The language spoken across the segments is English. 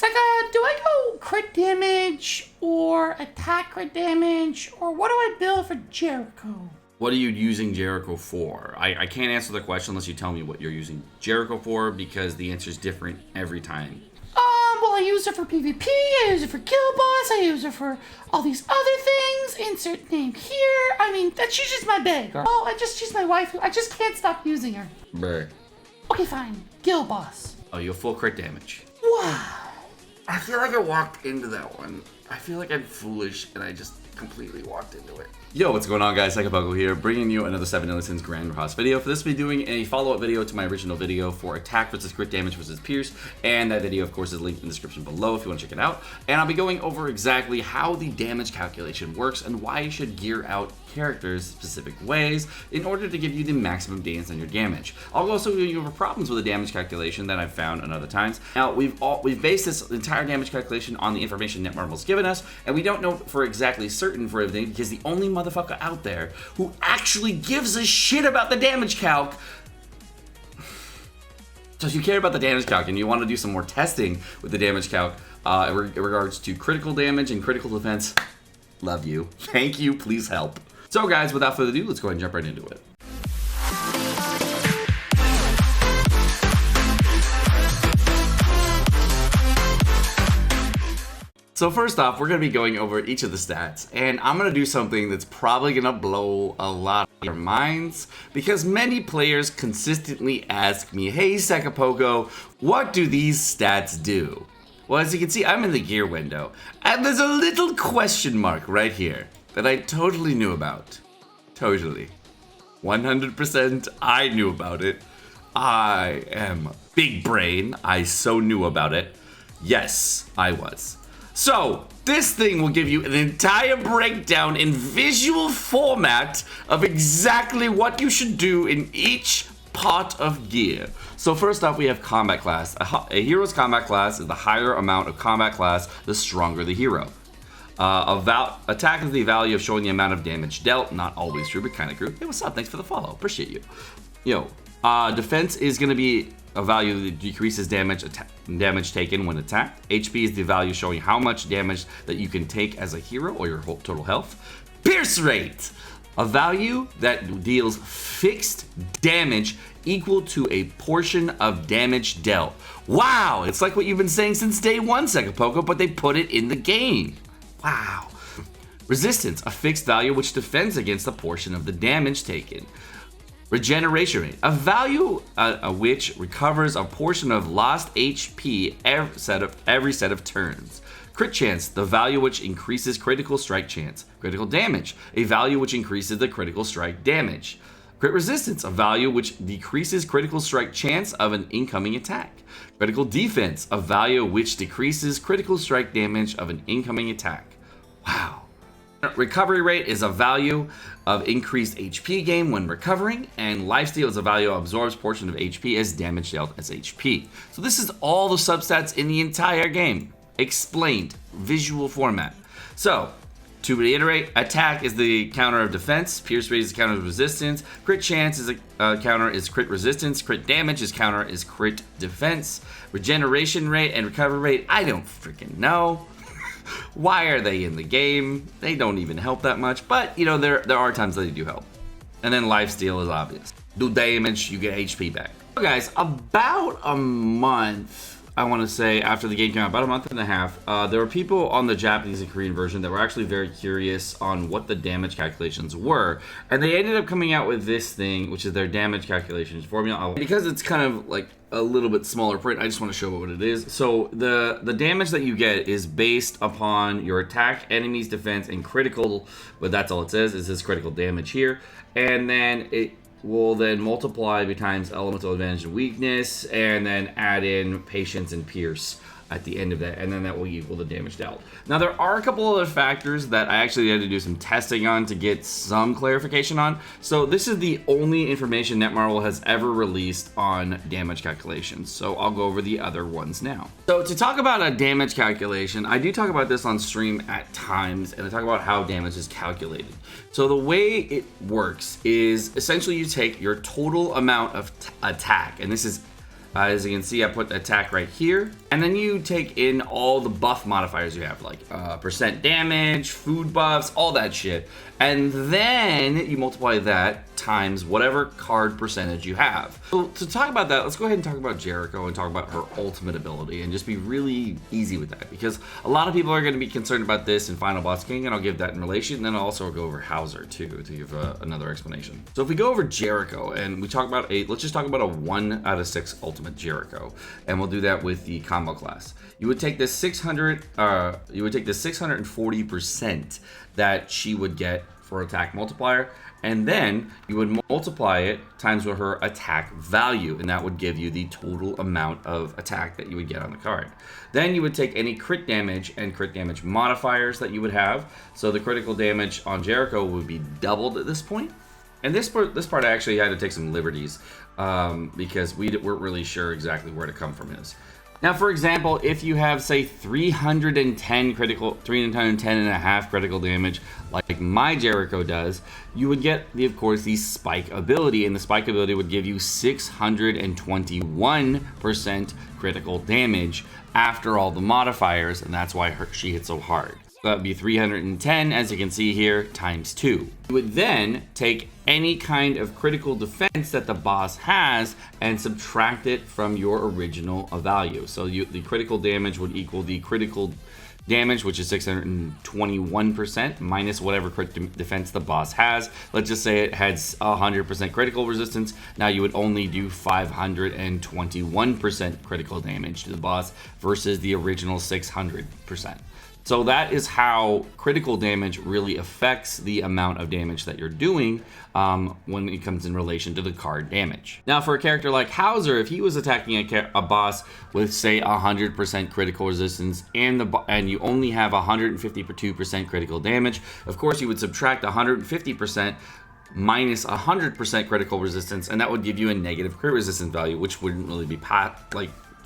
Seka, do I go crit damage or attack crit damage, or what do I build for Jericho? What are you using Jericho for? I can't answer the question unless you tell me what you're using Jericho for, because the answer is different every time. Well, I use it for PvP, I use it for kill boss, I use it for all these other things. Insert name here. I mean, she's just my bae, girl. Oh, she's my wife. I just can't stop using her. Bruh. Okay, fine. Kill boss. Oh, you have full crit damage. Wow. I feel like I walked into that one. I feel like I'm foolish and I just completely walked into it. Yo, what's going on, guys? Sekapoko here, bringing you another 7 Innocents Grand Cross video. For this, we'll be doing a follow-up video to my original video for attack versus crit damage versus pierce, and that video, of course, is linked in the description below if you want to check it out. And I'll be going over exactly how the damage calculation works and why you should gear out characters specific ways in order to give you the maximum gains on your damage. I'll also go over problems with the damage calculation that I've found on other times. Now, we've based this entire damage calculation on the information Netmarble's given us, and we don't know for exactly certain for everything because the only motherfucker out there who actually gives a shit about the damage calc. So if you care about the damage calc and you want to do some more testing with the damage calc in regards to critical damage and critical defense, love you. Thank you. Please help. So guys, without further ado, let's go ahead and jump right into it. So first off, we're going to be going over each of the stats, and I'm going to do something that's probably going to blow a lot of your minds, because many players consistently ask me, hey Sekapoko, what do these stats do? Well, as you can see, I'm in the gear window, and there's a little question mark right here that I totally knew about. Totally. 100% I knew about it. I am big brain. I so knew about it. Yes, I was. So, this thing will give you an entire breakdown in visual format of exactly what you should do in each part of gear. So first off, we have combat class. A hero's combat class is the higher amount of combat class, the stronger the hero. Attack is the value of showing the amount of damage dealt. Not always true, but kind of true. Hey, what's up? Thanks for the follow. Appreciate you. Defense is going to be a value that decreases damage taken when attacked. HP is the value showing how much damage that you can take as a hero or your whole total health. Pierce rate, a value that deals fixed damage equal to a portion of damage dealt. Wow, it's like what you've been saying since day one, Sekapoko, but they put it in the game. Wow. Resistance, a fixed value which defends against a portion of the damage taken. Regeneration rate, a value which recovers a portion of lost HP every set of turns. Crit chance, the value which increases critical strike chance. Critical damage, a value which increases the critical strike damage. Crit resistance, a value which decreases critical strike chance of an incoming attack. Critical defense, a value which decreases critical strike damage of an incoming attack. Wow. Recovery rate is a value of increased HP gain when recovering, and lifesteal is a value that absorbs portion of HP as damage dealt as HP. So this is all the substats in the entire game, explained, visual format. So, to reiterate, attack is the counter of defense, pierce rate is the counter of resistance, crit chance is a counter is crit resistance, crit damage is counter is crit defense, regeneration rate and recovery rate, I don't freaking know. Why are they in the game? They don't even help that much, but there are times that they do help. And then lifesteal is obvious. Do damage, you get HP back. So guys, about a month, I want to say, after the game came out, about a month and a half, there were people on the Japanese and Korean version that were actually very curious on what the damage calculations were, and they ended up coming out with this thing, which is their damage calculations formula. Because it's kind of like a little bit smaller print, I just want to show what it is. So the damage that you get is based upon your attack, enemy's defense, and critical, but that's all it says, is this critical damage here, and then it will then multiply times elemental advantage and weakness, and then add in patience and pierce at the end of that, and then that will equal the damage dealt. Now there are a couple other factors that I actually had to do some testing on to get some clarification on. So this is the only information Netmarble has ever released on damage calculations. So I'll go over the other ones now. So to talk about a damage calculation, I do talk about this on stream at times, and I talk about how damage is calculated. So the way it works is essentially you take your total amount of attack, and this is As you can see, I put attack right here. And then you take in all the buff modifiers you have, like percent damage, food buffs, all that shit. And then you multiply that times whatever card percentage you have. So to talk about that, let's go ahead and talk about Jericho and talk about her ultimate ability and just be really easy with that, because a lot of people are going to be concerned about this in Final Boss King, and I'll give that in relation. And then I'll also go over Hauser too to give another explanation. So if we go over Jericho and we talk about let's just talk about a 1 out of 6 ultimate Jericho, and we'll do that with the combo class. You would take this 640% that she would get for attack multiplier, and then you would multiply it times with her attack value, and that would give you the total amount of attack that you would get on the card. Then you would take any crit damage and crit damage modifiers that you would have. So the critical damage on Jericho would be doubled at this point. And this part I actually had to take some liberties because we weren't really sure exactly where to come from this. Now, for example, if you have, say, 310.5 critical damage, like my Jericho does, you would get, of course, the spike ability, and the spike ability would give you 621% critical damage after all the modifiers, and that's why she hits so hard. So that would be 310, as you can see here, times 2. You would then take any kind of critical defense that the boss has and subtract it from your original value. So the critical damage would equal the critical damage, which is 621%, minus whatever crit defense the boss has. Let's just say it has 100% critical resistance. Now you would only do 521% critical damage to the boss versus the original 600%. So that is how critical damage really affects the amount of damage that you're doing when it comes in relation to the card damage. Now, for a character like Hauser, if he was attacking a boss with, say, 100% critical resistance and you only have 152% critical damage, of course you would subtract 150% minus 100% critical resistance, and that would give you a negative crit resistance value, which wouldn't really be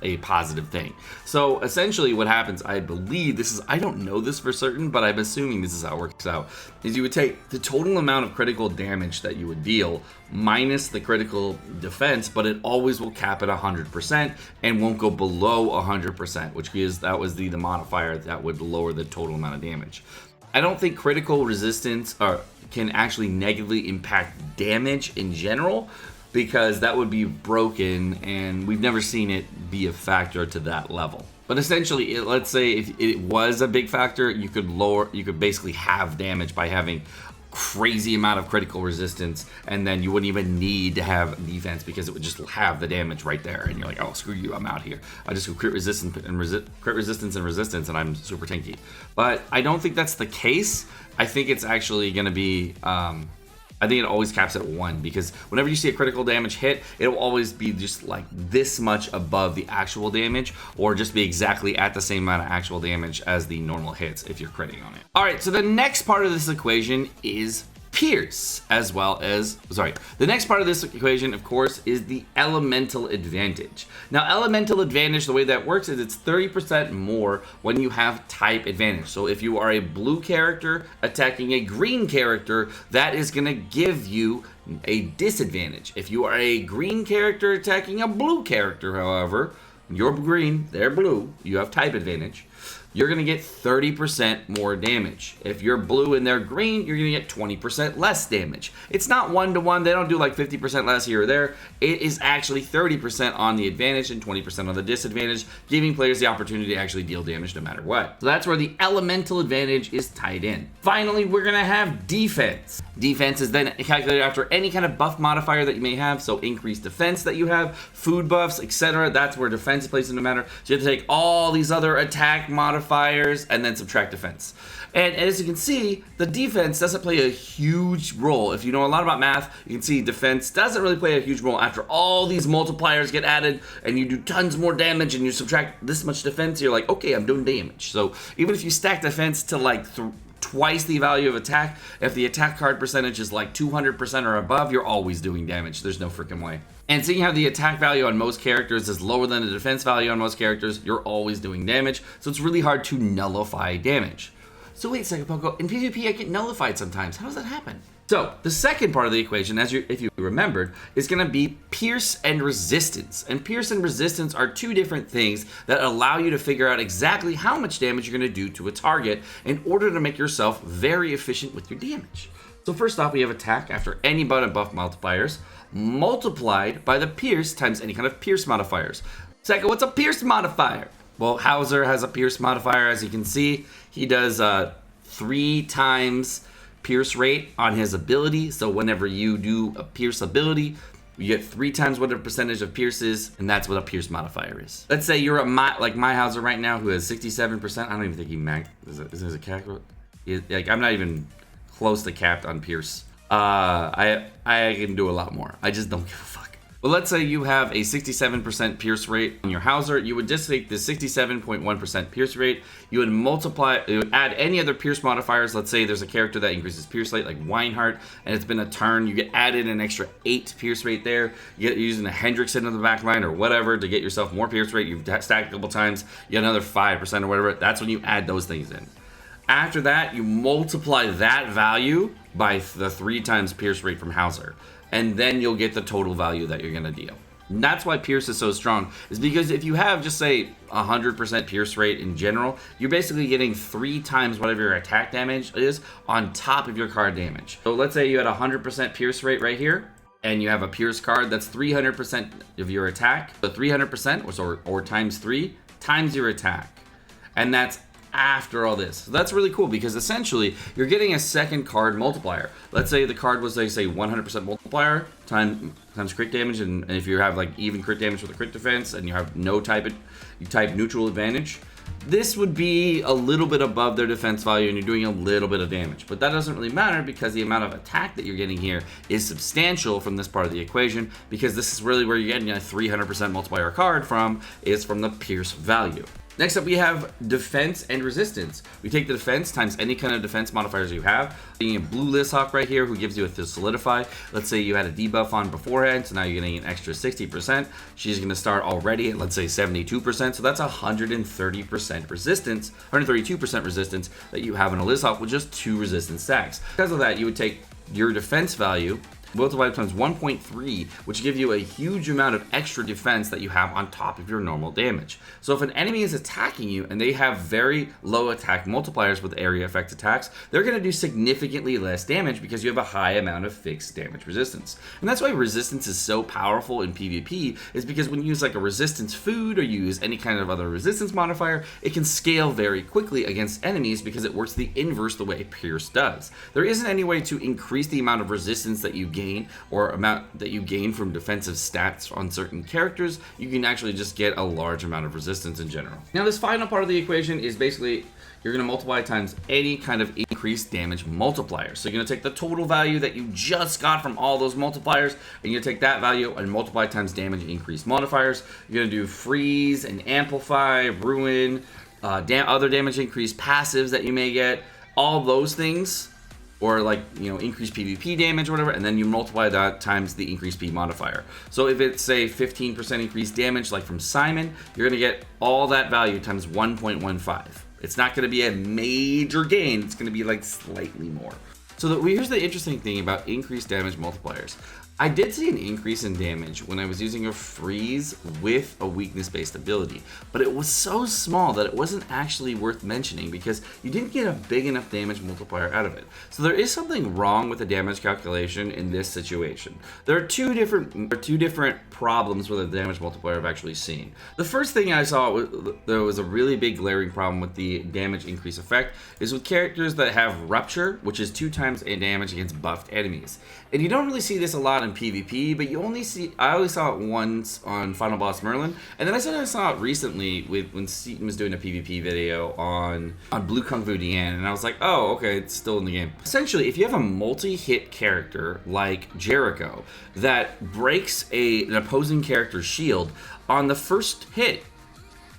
a positive thing. So essentially what happens, I believe I don't know this for certain, but I'm assuming this is how it works out, is you would take the total amount of critical damage that you would deal minus the critical defense, but it always will cap at 100% and won't go below 100%, which is, that was the modifier that would lower the total amount of damage. I don't think critical resistance can actually negatively impact damage in general, because that would be broken, and we've never seen it be a factor to that level. But essentially, let's say if it was a big factor, you could basically have damage by having crazy amount of critical resistance, and then you wouldn't even need to have defense because it would just have the damage right there, and you're like, oh, screw you, I'm out here. I just go crit resistance and resistance, and I'm super tanky. But I don't think that's the case. I think it's actually going to be I think it always caps at 1, because whenever you see a critical damage hit, it'll always be just like this much above the actual damage, or just be exactly at the same amount of actual damage as the normal hits if you're critting on it. All right, so the next part of this equation is Pierce, the next part of this equation, of course, is the elemental advantage. Now, elemental advantage, the way that works is it's 30% more when you have type advantage. So if you are a blue character attacking a green character, that is going to give you a disadvantage. If you are a green character attacking a blue character, however, you're green, they're blue, you have type advantage, you're going to get 30% more damage. If you're blue and they're green, you're going to get 20% less damage. It's not 1-to-1. They don't do like 50% less here or there. It is actually 30% on the advantage and 20% on the disadvantage, giving players the opportunity to actually deal damage no matter what. So that's where the elemental advantage is tied in. Finally, we're going to have defense. Defense is then calculated after any kind of buff modifier that you may have, so increased defense that you have, food buffs, etc. That's where defense plays into matter. So you have to take all these other attack modifiers and then subtract defense. And as you can see, the defense doesn't play a huge role. If you know a lot about math, you can see defense doesn't really play a huge role after all these multipliers get added and you do tons more damage and you subtract this much defense, you're like, okay, I'm doing damage. So even if you stack defense to like twice the value of attack, if the attack card percentage is like 200% or above, you're always doing damage. There's no freaking way. And seeing how the attack value on most characters is lower than the defense value on most characters, you're always doing damage. So it's really hard to nullify damage. So wait, Sekapoko, in PvP I get nullified sometimes. How does that happen? So the second part of the equation, if you remembered, is going to be pierce and resistance. And pierce and resistance are two different things that allow you to figure out exactly how much damage you're going to do to a target in order to make yourself very efficient with your damage. So first off, we have attack after any button buff multipliers multiplied by the pierce times any kind of pierce modifiers. Second, what's a pierce modifier? Well, Hauser has a pierce modifier. As you can see, he does 3 times pierce rate on his ability. So whenever you do a pierce ability, you get 3 times whatever percentage of pierce is, and that's what a pierce modifier is. Let's say you're like my Hauser right now, who has 67%. I don't even think he maxed. Is there a cap? Like, I'm not even close to capped on pierce. I can do a lot more. I just don't give a fuck. Well, let's say you have a 67% pierce rate on your Hauser. You would just take the 67.1% pierce rate. You would add any other pierce modifiers. Let's say there's a character that increases pierce rate, like Weinhardt, and it's been a turn. You get added an extra 8 pierce rate there. You get using a Hendrickson in the back line or whatever to get yourself more pierce rate. You've stacked a couple times. You get another 5% or whatever. That's when you add those things in. After that, you multiply that value by the 3 times pierce rate from Hauser. And then you'll get the total value that you're gonna deal. And that's why pierce is so strong, is because if you have just say 100% pierce rate in general, you're basically getting 3 times whatever your attack damage is on top of your card damage. So let's say you had 100% pierce rate right here, and you have a pierce card that's 300% of your attack. So 300% or times 3 times your attack. And that's after all this. So that's really cool because essentially you're getting a second card multiplier. Let's say the card was, say 100% multiplier times crit damage, and if you have like even crit damage with a crit defense and you have no type neutral advantage, this would be a little bit above their defense value and you're doing a little bit of damage. But that doesn't really matter because the amount of attack that you're getting here is substantial from this part of the equation, because this is really where you're getting a 300% multiplier card from, is from the pierce value. Next up, we have defense and resistance. We take the defense times any kind of defense modifiers you have. You have Blue Lishawk right here, who gives you a solidify. Let's say you had a debuff on beforehand, so now you're getting an extra 60%. She's going to start already at, let's say, 72%. So that's 130% resistance, 132% resistance that you have in a Lishawk with just 2 resistance stacks. Because of that, you would take your defense value, multiplied times 1.3, which give you a huge amount of extra defense that you have on top of your normal damage. So if an enemy is attacking you and they have very low attack multipliers with area effect attacks, they're going to do significantly less damage because you have a high amount of fixed damage resistance. And that's why resistance is so powerful in PvP, is because when you use like a resistance food or you use any kind of other resistance modifier, it can scale very quickly against enemies because it works the inverse the way Pierce does. There isn't any way to increase the amount of resistance that you gain or amount that you gain from defensive stats on certain characters. You can actually just get a large amount of resistance in general. Now this final part of the equation is basically you're going to multiply times any kind of increased damage multiplier. So you're going to take the total value that you just got from all those multipliers, and you're going to take that value and multiply times damage increased modifiers. You're going to do freeze and amplify, ruin, other damage increased passives that you may get, all those things, or like, you know, increased PvP damage or whatever, and then you multiply that times the increased P modifier. So if it's, say, 15% increased damage, like from Simon, you're gonna get all that value times 1.15. It's not gonna be a major gain, it's gonna be like slightly more. So here's the interesting thing about increased damage multipliers. I did see an increase in damage when I was using a freeze with a weakness-based ability, but it was so small that it wasn't actually worth mentioning because you didn't get a big enough damage multiplier out of it. So there is something wrong with the damage calculation in this situation. There are two different problems with the damage multiplier I've actually seen. The first thing I saw, there was a really big glaring problem with the damage increase effect, is with characters that have Rupture, which is 2 times damage against buffed enemies. And you don't really see this a lot in PvP, but I only saw it once on Final Boss Merlin, and then I saw it recently when Seaton was doing a PvP video on Blue Kung Fu Dian, and I was like, oh, okay, it's still in the game. Essentially, if you have a multi-hit character like Jericho that breaks an opposing character's shield on the first hit,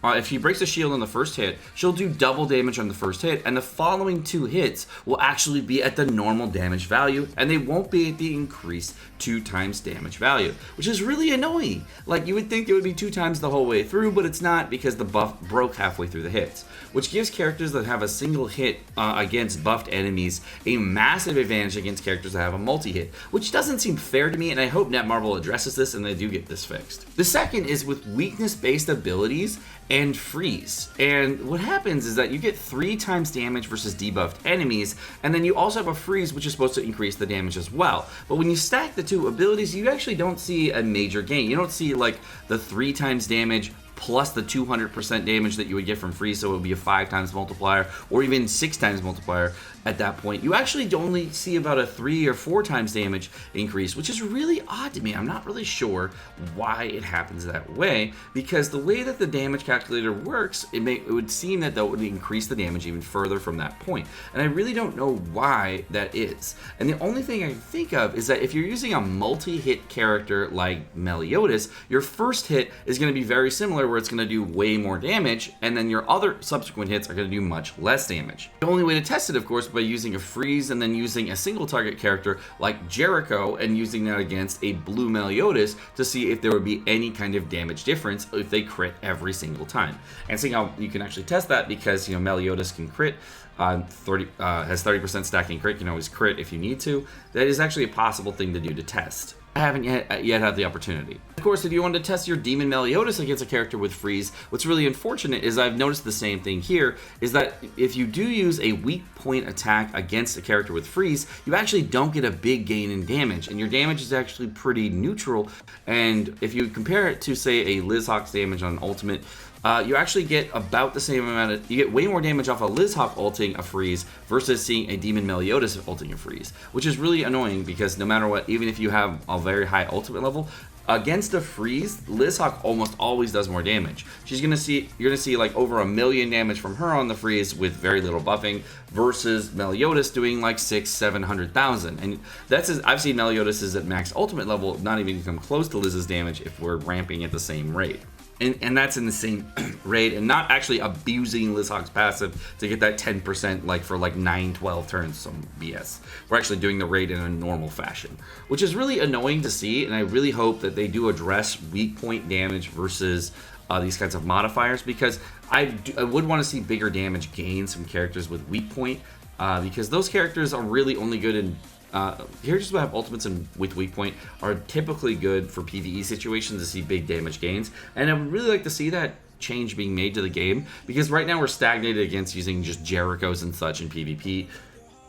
if she breaks a shield on the first hit, she'll do double damage on the first hit, and the following 2 hits will actually be at the normal damage value, and they won't be at the increased 2 times damage value, which is really annoying. Like, you would think it would be 2 times the whole way through, but it's not, because the buff broke halfway through the hits, which gives characters that have a single hit against buffed enemies a massive advantage against characters that have a multi-hit, which doesn't seem fair to me, and I hope Netmarble addresses this and they do get this fixed. The second is with weakness-based abilities and freeze. And what happens is that you get 3 times damage versus debuffed enemies, and then you also have a freeze, which is supposed to increase the damage as well. But when you stack the 2 abilities, you actually don't see a major gain. You don't see like the 3 times damage plus the 200% damage that you would get from freeze, so it would be a 5 times multiplier, or even 6 times multiplier at that point. You actually only see about a 3 or 4 times damage increase, which is really odd to me. I'm not really sure why it happens that way, because the way that the damage calculator works, it would seem that would increase the damage even further from that point. And I really don't know why that is. And the only thing I can think of is that if you're using a multi-hit character like Meliodas, your first hit is going to be very similar, where it's going to do way more damage, and then your other subsequent hits are going to do much less damage. The only way to test it, of course, by using a freeze and then using a single target character like Jericho and using that against a blue Meliodas to see if there would be any kind of damage difference if they crit every single time. And seeing how you can actually test that, because Meliodas can crit, has 30% stacking crit, you can always crit if you need to. That is actually a possible thing to do to test. I haven't yet had the opportunity. Of course, if you want to test your Demon Meliodas against a character with freeze, what's really unfortunate is I've noticed the same thing here, is that if you do use a weak point attack against a character with freeze, you actually don't get a big gain in damage, and your damage is actually pretty neutral. And if you compare it to, say, a Lizhawk's damage on ultimate, you actually get about the same amount you get way more damage off a Lizhawk ulting a freeze versus seeing a Demon Meliodas ulting a freeze, which is really annoying, because no matter what, even if you have a very high ultimate level, against a freeze, Lizhawk almost always does more damage. You're gonna see like over 1 million damage from her on the freeze with very little buffing, versus Meliodas doing like 600,000-700,000. And I've seen Meliodas at max ultimate level not even come close to Liz's damage if we're ramping at the same rate. And that's in the same rate, and not actually abusing Lizhawk's passive to get that 10% like for like 9-12 turns, some BS. We're actually doing the raid in a normal fashion, which is really annoying to see, and I really hope that they do address weak point damage versus these kinds of modifiers, because I would want to see bigger damage gains from characters with weak point, because those characters are really only good in characters who have ultimates and with weak point are typically good for PvE situations to see big damage gains, and I would really like to see that change being made to the game, because right now we're stagnated against using just Jerichos and such in PvP.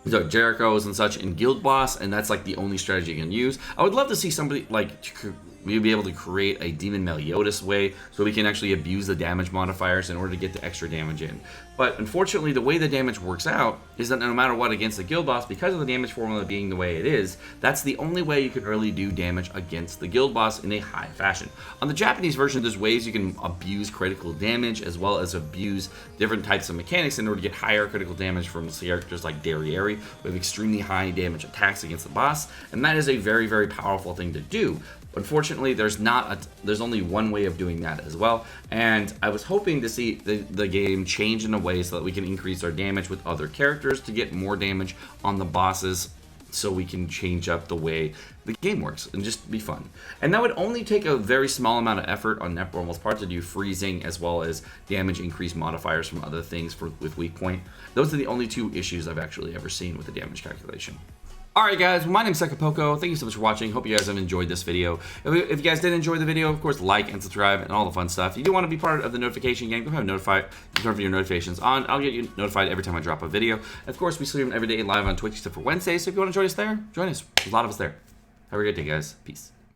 So Jerichos and such in Guild Boss, and that's like the only strategy you can use. I would love to see somebody like maybe be able to create a Demon Meliodas way, so we can actually abuse the damage modifiers in order to get the extra damage in. But unfortunately, the way the damage works out is that no matter what against the guild boss, because of the damage formula being the way it is, that's the only way you can really do damage against the guild boss in a high fashion. On the Japanese version, there's ways you can abuse critical damage as well as abuse different types of mechanics in order to get higher critical damage from characters like Derriere, who have extremely high damage attacks against the boss, and that is a very, very powerful thing to do. Unfortunately, there's only one way of doing that as well, and I was hoping to see the game change in a way so that we can increase our damage with other characters to get more damage on the bosses, so we can change up the way the game works and just be fun. And that would only take a very small amount of effort on Netmarble's part to do freezing as well as damage increase modifiers from other things with weak point. Those are the only two issues I've actually ever seen with the damage calculation. Alright guys, well, my name's Sekapoko. Thank you so much for watching. Hope you guys have enjoyed this video. If you guys did enjoy the video, of course, like and subscribe and all the fun stuff. If you do want to be part of the notification gang, go ahead and turn your notifications on. I'll get you notified every time I drop a video. And of course, we stream every day live on Twitch except for Wednesday, so if you want to join us there, join us. There's a lot of us there. Have a great day, guys. Peace.